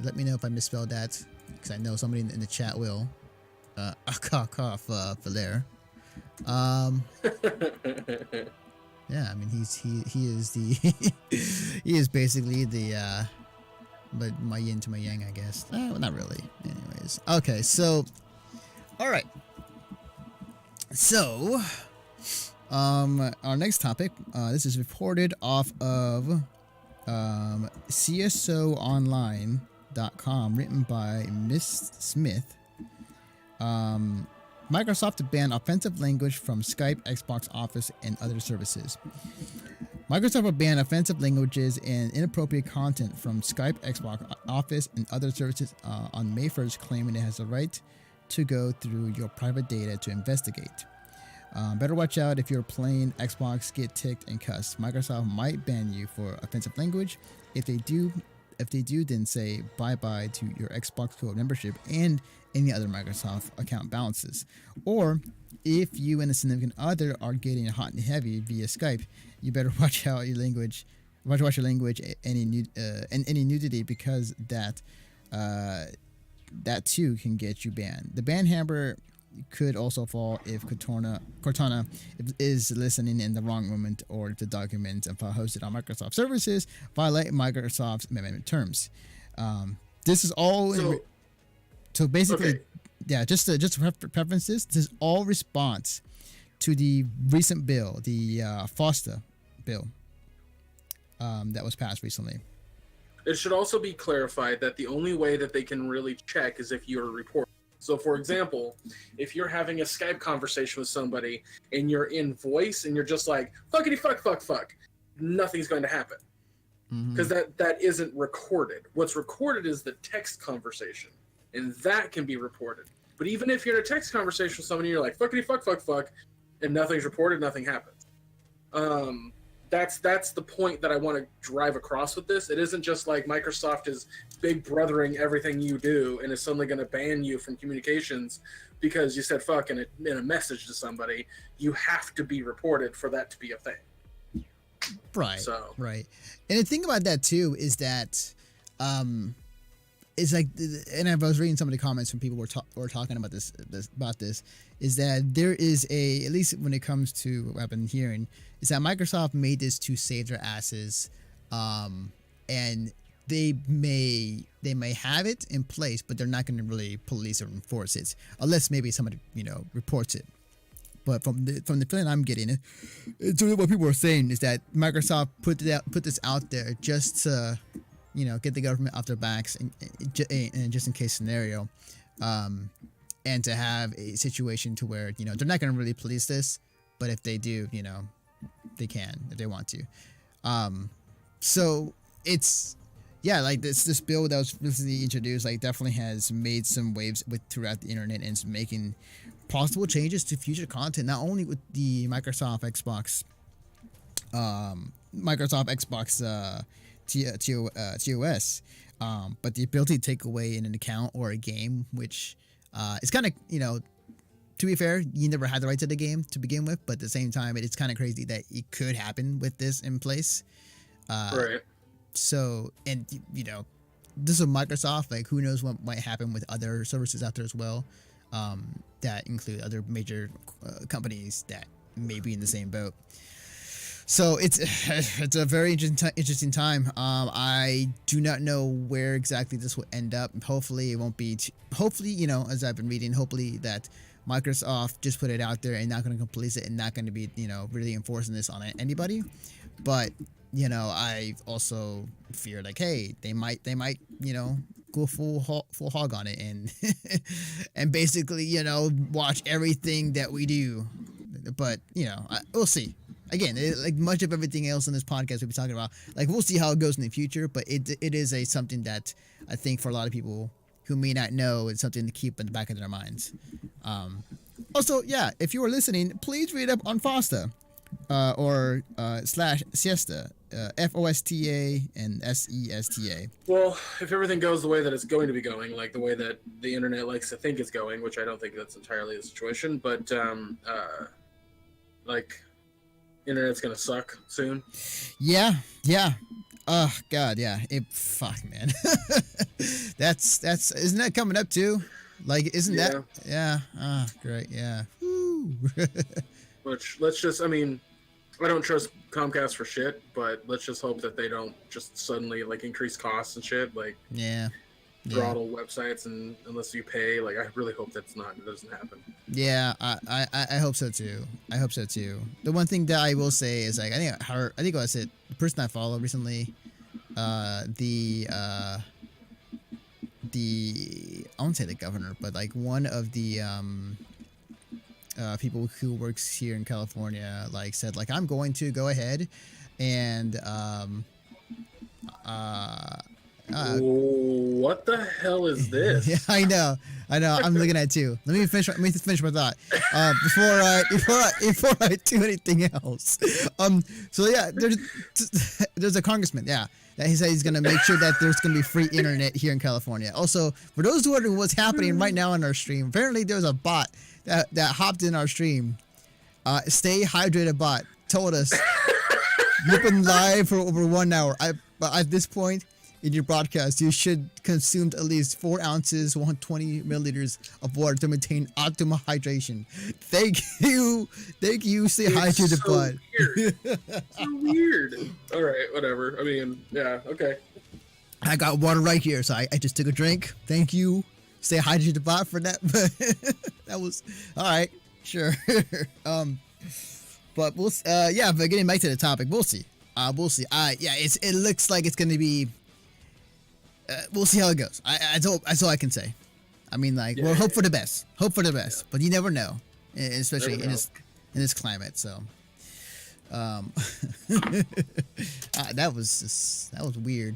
Let me know if I misspelled that, because I know somebody in the chat will. Cough for there. Yeah, I mean he is the he is basically the but my yin to my yang, I guess. Not really. Anyways, okay, so all right. So, our next topic. This is reported off of CSOonline.com, written by Miss Smith. Microsoft to ban offensive language from Skype, Xbox Office, and other services. Microsoft will ban offensive languages and inappropriate content from Skype, Xbox Office, and other services on May 1st, claiming it has the right to go through your private data to investigate. Better watch out if you're playing Xbox, get ticked and cussed. Microsoft might ban you for offensive language. If they do, then say bye-bye to your Xbox Code membership and any other Microsoft account balances. Or if you and a significant other are getting hot and heavy via Skype, you better watch out your language. Watch your language and any nudity, because that too can get you banned. The ban hammer could also fall if Cortana is listening in the wrong moment, or if the documents and file hosted on Microsoft services violate Microsoft's amendment terms. This is all. So basically, okay. Yeah, just preferences. This is all response to the recent bill, the FOSTA bill, that was passed recently. It should also be clarified that the only way that they can really check is if you're reporting. So, for example, if you're having a Skype conversation with somebody and you're in voice and you're just like, fuckity fuck, nothing's going to happen. Because that isn't recorded. What's recorded is the text conversation, and that can be reported. But even if you're in a text conversation with somebody, you're like, fuckity fuck, and nothing's reported, nothing happens. That's the point that I want to drive across with this. It isn't just like Microsoft is big brothering everything you do and is suddenly going to ban you from communications because you said fuck in a message to somebody. You have to be reported for that to be a thing. Right. So. Right. And the thing about that too is that it's like, and I was reading some of the comments from people who were talking about this, is that there is at least when it comes to what I've been hearing, is that Microsoft made this to save their asses, and they may have it in place, but they're not going to really police or enforce it unless maybe somebody reports it. But from the feeling I'm getting, it's really what people are saying is that Microsoft put this out there just to get the government off their backs and just in case scenario, and to have a situation to where they're not going to really police this, but if they do, they can if they want to. So it's like this bill that was recently introduced definitely has made some waves throughout the internet, and it's making possible changes to future content, not only with the Microsoft Xbox TOS, but the ability to take away an account or a game, which is kind of, to be fair, you never had the right to the game to begin with, but at the same time, it's kind of crazy that it could happen with this in place. Right. So, and this is Microsoft, who knows what might happen with other services out there as well, that include other major companies that may be in the same boat. So it's a very interesting time. I do not know where exactly this will end up. Hopefully it won't be. Hopefully, as I've been reading, hopefully that Microsoft just put it out there and not going to police it and not going to be really enforcing this on anybody. But I also fear hey, they might go full hog on it and and basically watch everything that we do. But we'll see. Again, like much of everything else in this podcast we'll be talking about, we'll see how it goes in the future, but it is something that I think for a lot of people who may not know, it's something to keep in the back of their minds. Also, if you are listening, please read up on FOSTA, or /Siesta, FOSTA and SESTA. Well, if everything goes the way that it's going to be going, like the way that the internet likes to think it's going, which I don't think that's entirely the situation, but internet's gonna suck soon. Yeah. Oh God, yeah. Fuck, man. That's isn't that coming up too? Like, isn't that? Yeah. Ah, great. Yeah. Woo. Which I mean, I don't trust Comcast for shit, but let's just hope that they don't just suddenly like increase costs and shit, like Yeah. throttle websites, and unless you pay, like I really hope it doesn't happen. Yeah, I hope so too. I hope so too. The one thing that I will say is like I think what I said, the person I follow recently, the I won't say the governor, but like one of the people who works here in California, like said like I'm going to go ahead and what the hell is this? Yeah, I know. I'm looking at it too. Let me finish my thought before I do anything else. So yeah, there's a congressman. Yeah, that he said he's gonna make sure that there's gonna be free internet here in California. Also, for those wondering what's happening right now on our stream, apparently there's a bot that hopped in our stream. Stay hydrated bot told us you've been live for over 1 hour. But at this point in your broadcast, you should consume at least 4 ounces, 120 milliliters of water to maintain optimal hydration. Thank you. Stay hydrated, bud. So weird. All right, whatever. I mean, yeah, okay. I got water right here, so I just took a drink. Thank you. Stay hydrated, bot, for that. That was all right. Sure. But we'll. Yeah. But getting back to the topic, we'll see. We'll see. Yeah. It looks like it's gonna be. We'll see how it goes. That's all I can say. I mean, like, we'll hope for the best. Hope for the best, but you never know, especially in this climate. So, that was weird.